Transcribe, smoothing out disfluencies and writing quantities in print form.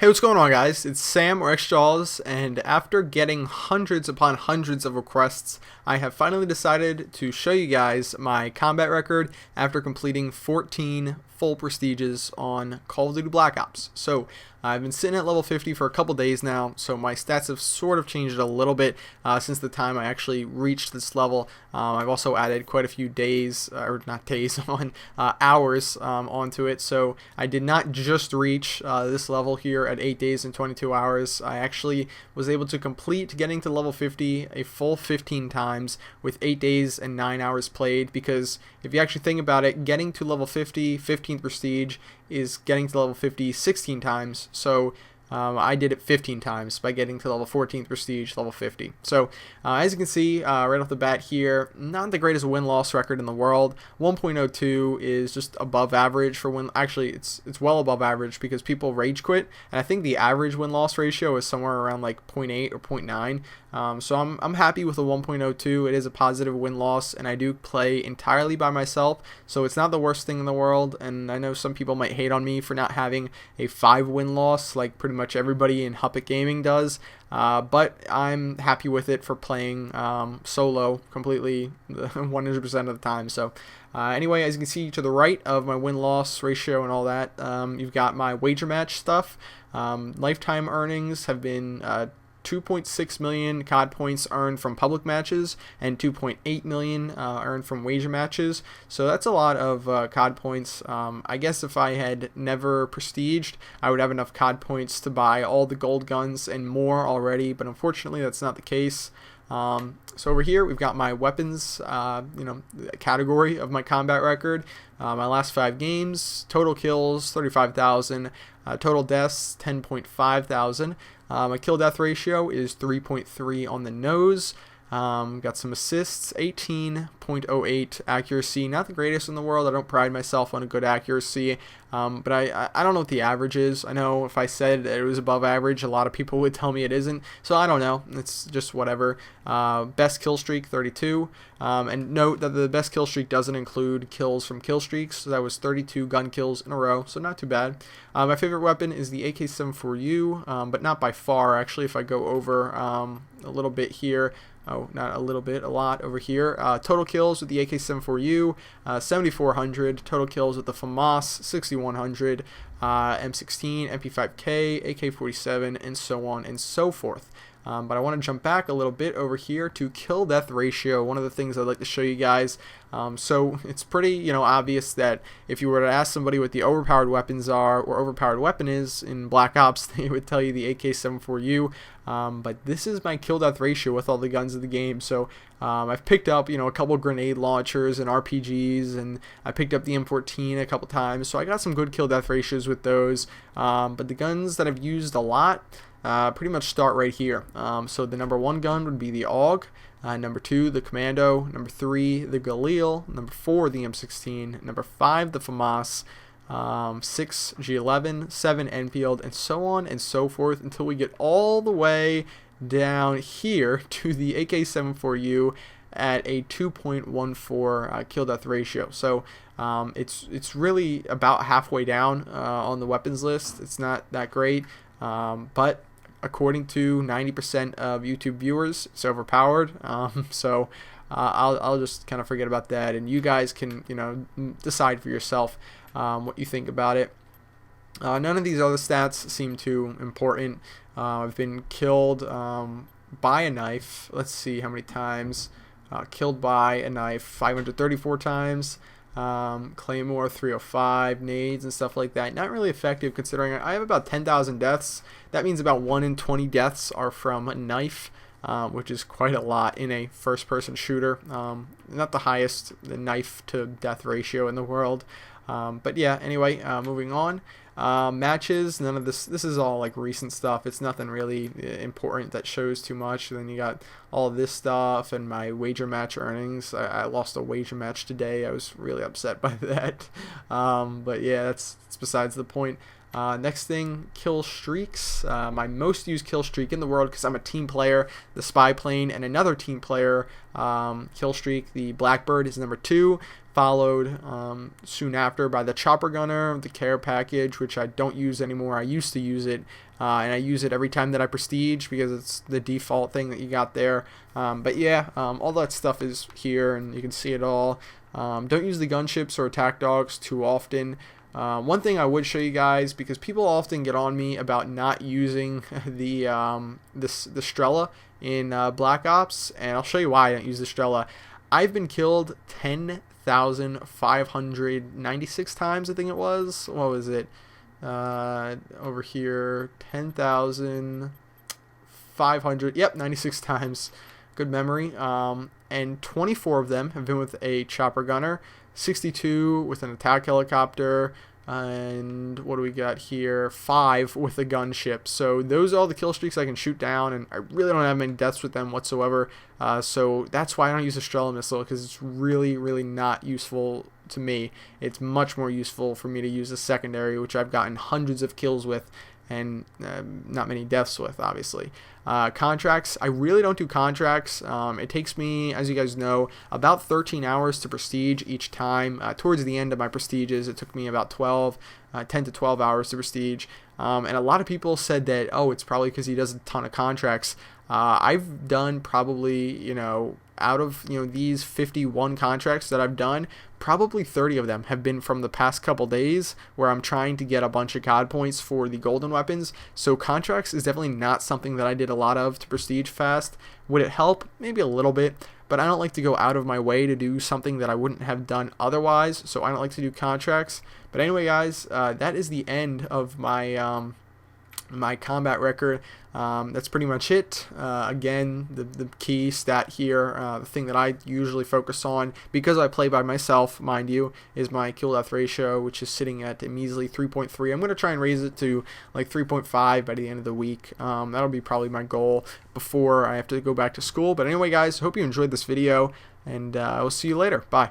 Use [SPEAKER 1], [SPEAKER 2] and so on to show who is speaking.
[SPEAKER 1] Hey, what's going on, guys? It's Sam or xJawz, and after getting hundreds upon hundreds of requests, I have finally decided to show you guys my combat record after completing 14 full prestiges on Call of Duty Black Ops. So I've been sitting at level 50 for a couple days now, so my stats have sort of changed a little bit since the time I actually reached this level. I've also added quite a few days, or not days, on hours onto it, so I did not just reach this level here at 8 days and 22 hours. I actually was able to complete getting to level 50 a full 15 times with 8 days and 9 hours played, because if you actually think about it, getting to level 50, 15th prestige, is getting to level 50 16 times. So I did it 15 times by getting to level 14th prestige, level 50. So as you can see right off the bat here, not the greatest win-loss record in the world. 1.02 is just above average for win. Actually, it's well above average because people rage quit, and I think the average win-loss ratio is somewhere around like 0.8 or 0.9. So I'm happy with the 1.02. It is a positive win-loss, and I do play entirely by myself, so it's not the worst thing in the world. And I know some people might hate on me for not having a 5 win-loss like pretty much everybody in Huppet Gaming does, but I'm happy with it for playing solo completely 100% of the time. So anyway, as you can see to the right of my win-loss ratio and all that, you've got my wager match stuff. Lifetime earnings have been 2.6 million COD points earned from public matches and 2.8 million earned from wager matches. So that's a lot of COD points. I guess if I had never prestiged, I would have enough COD points to buy all the gold guns and more already, but unfortunately that's not the case. So over here we've got my weapons category of my combat record. My last 5 games, total kills 35,000, total deaths 10.5 thousand. My kill death ratio is 3.3 on the nose. Got some assists, 18.08 accuracy, not the greatest in the world. I don't pride myself on a good accuracy, but I don't know what the average is. I know if I said that it was above average, a lot of people would tell me it isn't, so I don't know. It's just whatever. Best kill streak, 32, and note that the best kill streak doesn't include kills from Killstreaks, so that was 32 gun kills in a row, so not too bad. My favorite weapon is the AK-74U, but not by far. Actually, if I go over a little bit here, not a little bit, a lot over here. Total kills with the AK-74U, 7,400. Total kills with the FAMAS, 6,100. M16, MP5K, AK-47, and so on and so forth. But I want to jump back a little bit over here to kill death ratio, one of the things I'd like to show you guys. So it's pretty obvious that if you were to ask somebody what the overpowered weapons are or overpowered weapon is in Black Ops, they would tell you the AK-74U. But this is my kill death ratio with all the guns of the game. So I've picked up a couple grenade launchers and RPGs, and I picked up the M14 a couple times, so I got some good kill death ratios with those. But the guns that I've used a lot pretty much start right here. So the number 1 gun would be the AUG, number 2 the Commando, number 3 the Galil, number 4 the M16, number 5 the FAMAS, 6 G11, 7 Enfield, and so on and so forth until we get all the way down here to the AK-74U at a 2.14 kill death ratio. So it's really about halfway down on the weapons list. It's not that great, but according to 90% of YouTube viewers, it's overpowered. So I'll just kind of forget about that, and you guys can decide for yourself what you think about it. None of these other stats seem too important. I've been killed by a knife. Let's see how many times. Killed by a knife 534 times. Claymore 305, nades and stuff like that. Not really effective considering I have about 10,000 deaths. That means about 1 in 20 deaths are from a knife, which is quite a lot in a first-person shooter. Not the highest knife to death ratio in the world. But yeah, anyway, moving on. Matches, none of this is all like recent stuff. It's nothing really important that shows too much. And then you got all of this stuff and my wager match earnings. I lost a wager match today. I was really upset by that. But yeah, that's besides the point. Next thing, Killstreaks. My most used kill streak in the world, because I'm a team player. The spy plane and another team player, Killstreak, the Blackbird, is number 2. Followed soon after by the chopper gunner, the care package, which I don't use anymore. I used to use it, and I use it every time that I prestige because it's the default thing that you got there. But yeah, all that stuff is here, and you can see it all. Don't use the gunships or attack dogs too often. One thing I would show you guys, because people often get on me about not using the Strela in Black Ops, and I'll show you why I don't use the Strela. I've been killed 10,596 times, I think it was. What was it? Over here, 10,500. Yep, 96 times. Good memory. And 24 of them have been with a chopper gunner, 62 with an attack helicopter, and what do we got here? 5 with a gunship. So those are all the kill streaks I can shoot down, and I really don't have many deaths with them whatsoever. So that's why I don't use a Strela missile, because it's really, really not useful to me. It's much more useful for me to use a secondary, which I've gotten hundreds of kills with and not many deaths with, obviously. Contracts, I really don't do contracts. It takes me, as you guys know, about 13 hours to prestige each time. Towards the end of my prestiges, it took me about 10 to 12 hours to prestige. And a lot of people said that, oh, it's probably because he does a ton of contracts. I've done probably, out of these 51 contracts that I've done, probably 30 of them have been from the past couple days where I'm trying to get a bunch of COD points for the golden weapons. So contracts is definitely not something that I did a lot of to prestige fast. Would it help? Maybe a little bit, but I don't like to go out of my way to do something that I wouldn't have done otherwise, so I don't like to do contracts. But anyway, guys, that is the end of my my combat record. That's pretty much it. Again, the key stat here, the thing that I usually focus on, because I play by myself, mind you, is my kill death ratio, which is sitting at a measly 3.3. I'm going to try and raise it to like 3.5 by the end of the week. That'll be probably my goal before I have to go back to school. But anyway, guys, hope you enjoyed this video, and I'll see you later. Bye.